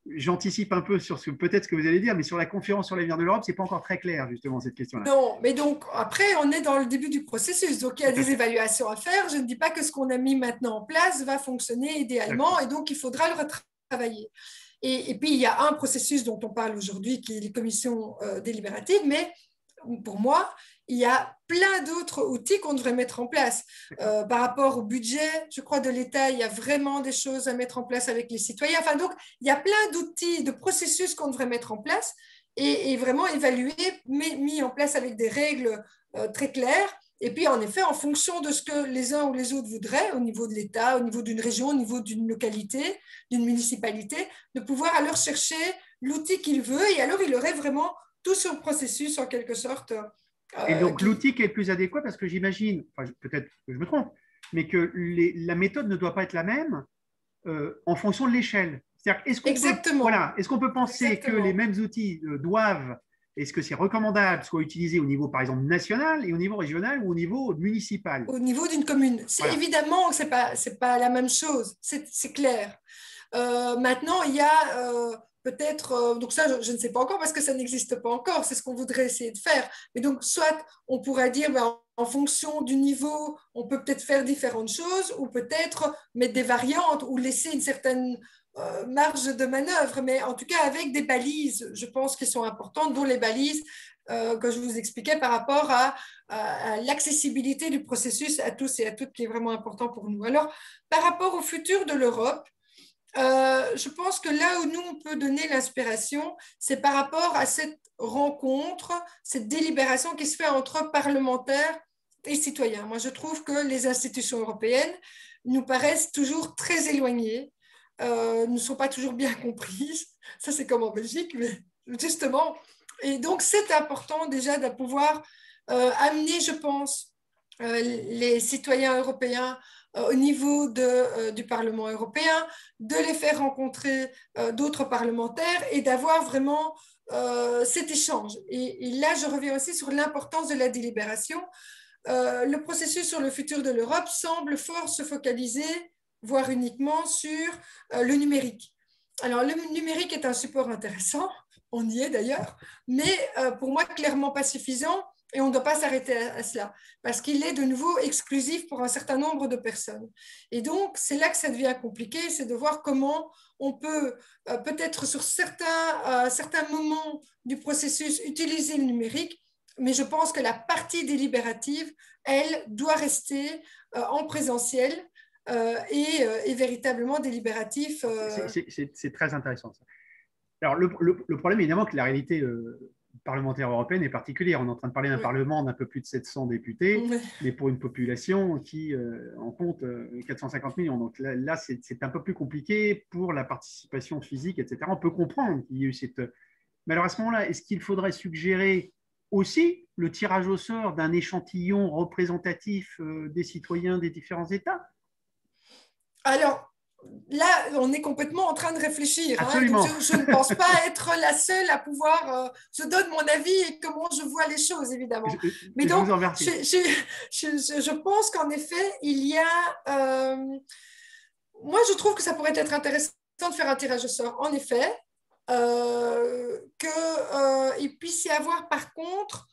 j'anticipe un peu sur peut-être ce que vous allez dire, mais sur la conférence sur l'avenir de l'Europe, c'est pas encore très clair, justement, cette question-là. Non, mais donc après, on est dans le début du processus. Donc, il y a des évaluations à faire. Je ne dis pas que ce qu'on a mis maintenant en place va fonctionner idéalement et donc il faudra le retravailler. Et puis, il y a un processus dont on parle aujourd'hui qui est les commissions délibératives, mais pour moi, il y a plein d'autres outils qu'on devrait mettre en place. Par rapport au budget, je crois, de l'État, il y a vraiment des choses à mettre en place avec les citoyens. Enfin, donc, il y a plein d'outils, de processus qu'on devrait mettre en place et vraiment évaluer, mis en place avec des règles très claires. Et puis, en effet, en fonction de ce que les uns ou les autres voudraient, au niveau de l'État, au niveau d'une région, au niveau d'une localité, d'une municipalité, de pouvoir alors chercher l'outil qu'il veut. Et alors, il aurait vraiment tout son processus, en quelque sorte. Et donc, l'outil qui est le plus adéquat, parce que j'imagine, enfin, peut-être que je me trompe, mais que la méthode ne doit pas être la même en fonction de l'échelle. C'est-à-dire, est-ce qu'on peut penser que les mêmes outils doivent, est-ce que c'est recommandable, soient utilisés au niveau, par exemple, national et au niveau régional ou au niveau municipal? Au niveau d'une commune. Évidemment, ce n'est pas la même chose, c'est clair. Maintenant, il y a peut-être, donc ça, je ne sais pas encore parce que ça n'existe pas encore, c'est ce qu'on voudrait essayer de faire. Mais donc, soit on pourrait dire, en fonction du niveau, on peut peut-être faire différentes choses ou peut-être mettre des variantes ou laisser une certaine marge de manœuvre, mais en tout cas avec des balises, je pense, qui sont importantes, dont les balises que je vous expliquais par rapport à l'accessibilité du processus à tous et à toutes, qui est vraiment important pour nous. Alors, par rapport au futur de l'Europe, je pense que là où nous, on peut donner l'inspiration, c'est par rapport à cette rencontre, cette délibération qui se fait entre parlementaires et citoyens. Moi, je trouve que les institutions européennes nous paraissent toujours très éloignées, ne sont pas toujours bien comprises. Ça, c'est comme en Belgique, mais justement. Et donc, c'est important déjà de pouvoir amener, je pense, les citoyens européens au niveau du Parlement européen, de les faire rencontrer d'autres parlementaires et d'avoir vraiment cet échange. Et là, je reviens aussi sur l'importance de la délibération. Le processus sur le futur de l'Europe semble fort se focaliser, voire uniquement sur le numérique. alors, le numérique est un support intéressant, on y est d'ailleurs, mais pour moi, clairement pas suffisant. Et on ne doit pas s'arrêter à cela, parce qu'il est de nouveau exclusif pour un certain nombre de personnes. Et donc, c'est là que ça devient compliqué, c'est de voir comment on peut, peut-être sur certains moments du processus, utiliser le numérique, mais je pense que la partie délibérative, elle, doit rester en présentiel et véritablement délibératif. C'est très intéressant, ça. Alors, le problème, évidemment, que la réalité parlementaire européenne est particulière. On est en train de parler d'un Oui. Parlement d'un peu plus de 700 députés, Oui. mais pour une population qui en compte 450 millions. Donc là c'est un peu plus compliqué pour la participation physique, etc. On peut comprendre qu'il y ait eu cette... Mais alors, à ce moment-là, est-ce qu'il faudrait suggérer aussi le tirage au sort d'un échantillon représentatif des citoyens des différents États? Alors, là, on est complètement en train de réfléchir. Hein, donc Absolument. je ne pense pas être la seule à pouvoir... je donne mon avis et comment je vois les choses, évidemment. Mais Je vous donc, en remercie. je pense qu'en effet, il y a... moi, je trouve que ça pourrait être intéressant de faire un tirage au sort. En effet, qu'il puisse y avoir, par contre,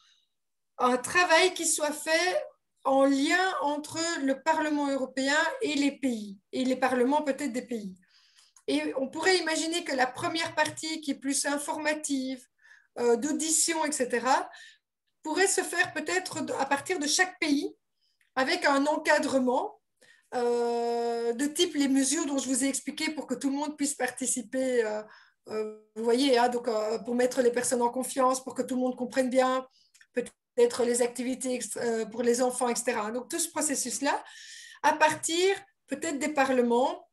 un travail qui soit fait en lien entre le Parlement européen et les pays, et les parlements peut-être des pays. Et on pourrait imaginer que la première partie, qui est plus informative, d'audition, etc., pourrait se faire peut-être à partir de chaque pays, avec un encadrement de type les mesures dont je vous ai expliqué pour que tout le monde puisse participer. Vous voyez, hein, donc, pour mettre les personnes en confiance, pour que tout le monde comprenne bien, peut-être les activités pour les enfants, etc. Donc tout ce processus-là, à partir peut-être des parlements,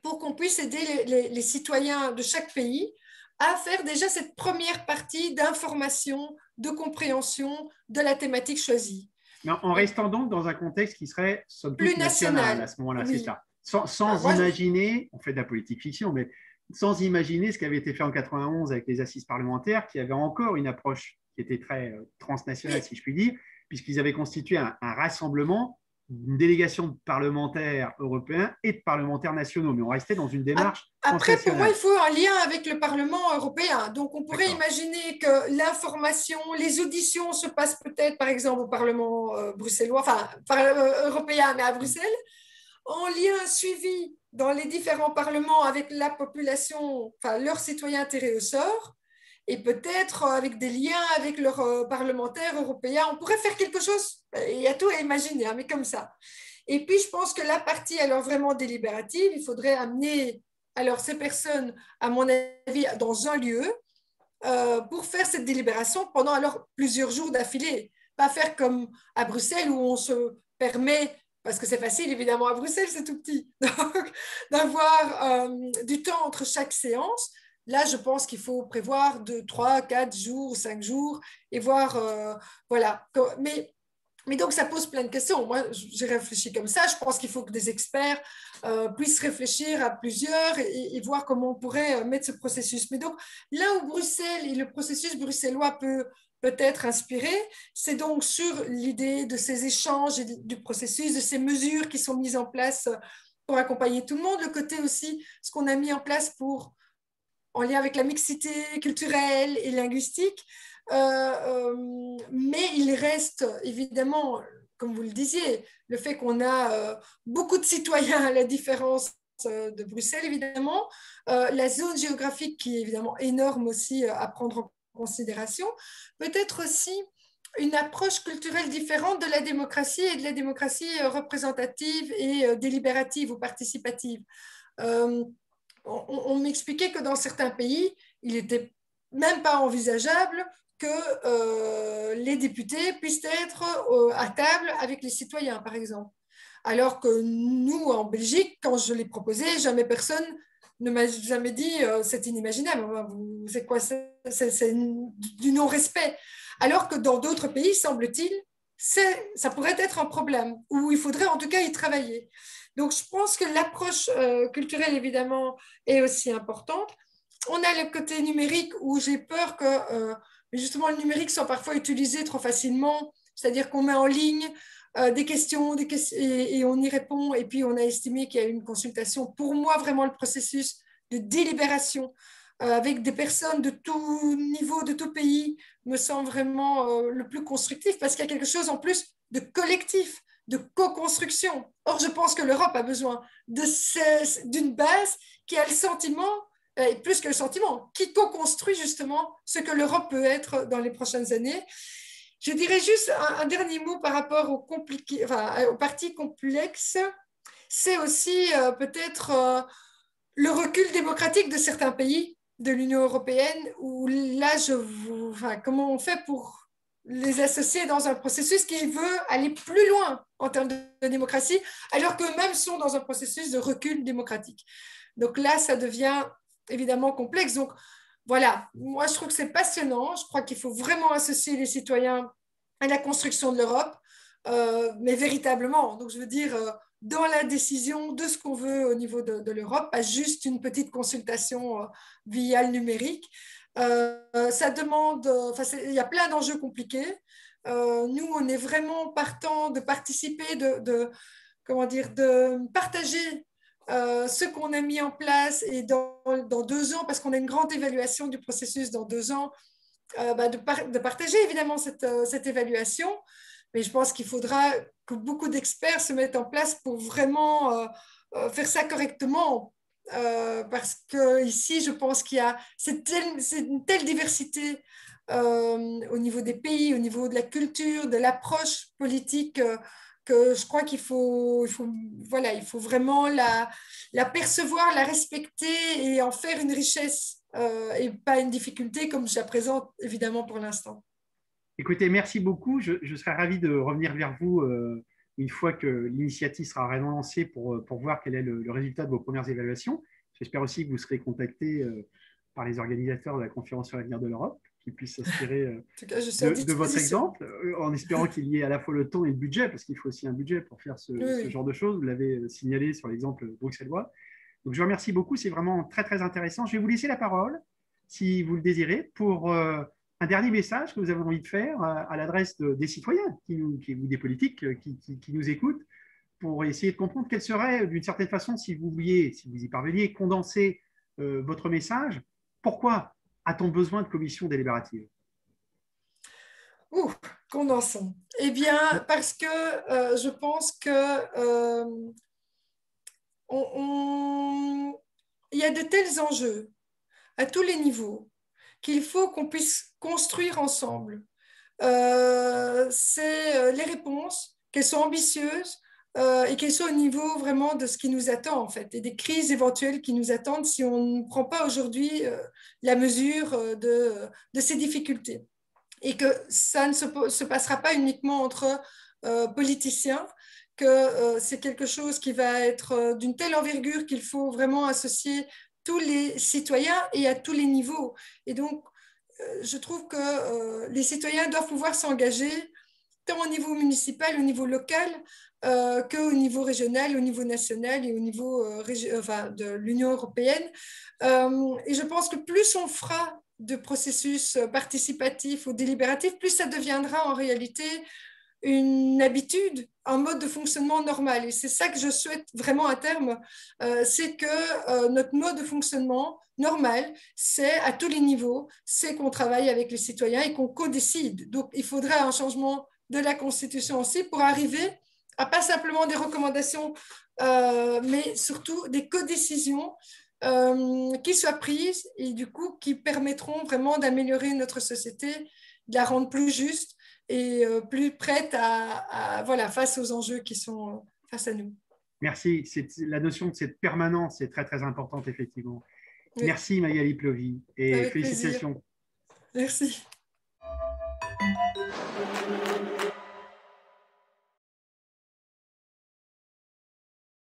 pour qu'on puisse aider les citoyens de chaque pays à faire déjà cette première partie d'information, de compréhension de la thématique choisie. Mais en restant donc dans un contexte qui serait somme toute Plus national à national, ce moment-là, c'est oui. ça. Sans imaginer, on fait de la politique fiction, mais sans imaginer ce qui avait été fait en 91 avec les assises parlementaires, qui avait encore une approche qui était très transnationale, Oui. si je puis dire, puisqu'ils avaient constitué un rassemblement d'une délégation de parlementaires européens et de parlementaires nationaux, mais on restait dans une démarche Après, pour moi, transnationale. il faut un lien avec le Parlement européen. Donc, on pourrait imaginer que l'information, les auditions se passent peut-être, par exemple, au Parlement bruxellois, enfin, européen, mais à Bruxelles, en lien suivi dans les différents parlements avec la population, enfin, leurs citoyens tirés au sort, et peut-être avec des liens avec leurs parlementaires européens. On pourrait faire quelque chose, il y a tout à imaginer, hein, mais comme ça. Et puis, je pense que la partie, alors vraiment délibérative, il faudrait amener alors ces personnes, à mon avis, dans un lieu pour faire cette délibération pendant alors plusieurs jours d'affilée. Pas faire comme à Bruxelles où on se permet, parce que c'est facile évidemment à Bruxelles, c'est tout petit, d'avoir du temps entre chaque séance. Là, je pense qu'il faut prévoir 2, 3, 4 jours, 5 jours et voir, voilà. Mais donc, ça pose plein de questions. Moi, j'ai réfléchi comme ça. Je pense qu'il faut que des experts puissent réfléchir à plusieurs et voir comment on pourrait mettre ce processus. Mais donc, là où Bruxelles et le processus bruxellois peut être inspiré, c'est donc sur l'idée de ces échanges et du processus, de ces mesures qui sont mises en place pour accompagner tout le monde. Le côté aussi, ce qu'on a mis en place en lien avec la mixité culturelle et linguistique. Mais il reste évidemment, comme vous le disiez, le fait qu'on a beaucoup de citoyens à la différence de Bruxelles, évidemment, la zone géographique qui est évidemment énorme aussi à prendre en considération, peut-être aussi une approche culturelle différente de la démocratie et de la démocratie représentative et délibérative ou participative. On m'expliquait que dans certains pays, il n'était même pas envisageable que les députés puissent être à table avec les citoyens, par exemple. Alors que nous, en Belgique, quand je l'ai proposé, jamais personne ne m'a jamais dit c'est inimaginable. C'est quoi? C'est du non-respect. Alors que dans d'autres pays, semble-t-il, ça pourrait être un problème, ou il faudrait en tout cas y travailler. Donc, je pense que l'approche culturelle, évidemment, est aussi importante. On a le côté numérique où j'ai peur que justement le numérique soit parfois utilisé trop facilement, c'est-à-dire qu'on met en ligne des questions et on y répond, et puis on a estimé qu'il y a une consultation. Pour moi, vraiment, le processus de délibération avec des personnes de tout niveau, de tout pays, me semble vraiment le plus constructif parce qu'il y a quelque chose en plus de collectif, de co-construction. Or, je pense que l'Europe a besoin d'une base qui a le sentiment, et plus que le sentiment, qui co-construit justement ce que l'Europe peut être dans les prochaines années. Je dirais juste un dernier mot par rapport aux partis complexes. C'est aussi peut-être le recul démocratique de certains pays de l'Union européenne, où là, comment on fait pour les associer dans un processus qui veut aller plus loin en termes de démocratie, alors qu'eux-mêmes sont dans un processus de recul démocratique. Donc là, ça devient évidemment complexe. Donc voilà, moi, je trouve que c'est passionnant. Je crois qu'il faut vraiment associer les citoyens à la construction de l'Europe, mais véritablement. Donc, je veux dire, dans la décision de ce qu'on veut au niveau de l'Europe, pas juste une petite consultation via le numérique. Ça demande, il y a plein d'enjeux compliqués. Nous, on est vraiment partant de participer, comment dire, de partager ce qu'on a mis en place et dans 2 ans, parce qu'on a une grande évaluation du processus dans 2 ans, de partager évidemment cette évaluation. Mais je pense qu'il faudra que beaucoup d'experts se mettent en place pour vraiment faire ça correctement. Parce qu'ici, je pense qu'il y a c'est une telle diversité au niveau des pays, au niveau de la culture, de l'approche politique, que je crois voilà, il faut vraiment la percevoir, la respecter et en faire une richesse et pas une difficulté comme je la présente évidemment pour l'instant. Écoutez, merci beaucoup. Je serais ravi de revenir vers vous une fois que l'initiative sera vraiment lancée pour voir quel est le résultat de vos premières évaluations. J'espère aussi que vous serez contacté par les organisateurs de la conférence sur l'avenir de l'Europe, qui puissent s'inspirer de votre exemple, en espérant qu'il y ait à la fois le temps et le budget, parce qu'il faut aussi un budget pour faire ce genre de choses. Vous l'avez signalé sur l'exemple bruxellois. Donc, je vous remercie beaucoup. C'est vraiment très, très intéressant. Je vais vous laisser la parole, si vous le désirez, pour un dernier message que vous avez envie de faire à l'adresse des citoyens ou des politiques qui nous écoutent, pour essayer de comprendre quel serait, d'une certaine façon, si vous y parveniez, condenser votre message. Pourquoi a-t-on besoin de commissions délibératives? Condensons. Eh bien, parce que je pense que il y a de tels enjeux à tous les niveaux qu'il faut qu'on puisse construire ensemble. C'est les réponses, qu'elles soient ambitieuses et qu'elles soient au niveau vraiment de ce qui nous attend en fait, et des crises éventuelles qui nous attendent si on ne prend pas aujourd'hui la mesure de ces difficultés. Et que ça ne se passera pas uniquement entre politiciens, que c'est quelque chose qui va être d'une telle envergure qu'il faut vraiment associer tous les citoyens et à tous les niveaux. Et donc, je trouve que les citoyens doivent pouvoir s'engager tant au niveau municipal, au niveau local, qu'au niveau régional, au niveau national et au niveau de l'Union européenne. Et je pense que plus on fera de processus participatif ou délibératif, plus ça deviendra en réalité une habitude, un mode de fonctionnement normal. Et c'est ça que je souhaite vraiment à terme, c'est que notre mode de fonctionnement normal, c'est à tous les niveaux, c'est qu'on travaille avec les citoyens et qu'on co-décide. Donc, il faudra un changement de la Constitution aussi pour arriver à pas simplement des recommandations, mais surtout des codécisions qui soient prises et du coup qui permettront vraiment d'améliorer notre société, de la rendre plus juste et plus prête voilà, face aux enjeux qui sont face à nous. Merci. La notion de cette permanence est très, très importante, effectivement. Oui. Merci Magali Plovy et avec félicitations. Plaisir. Merci.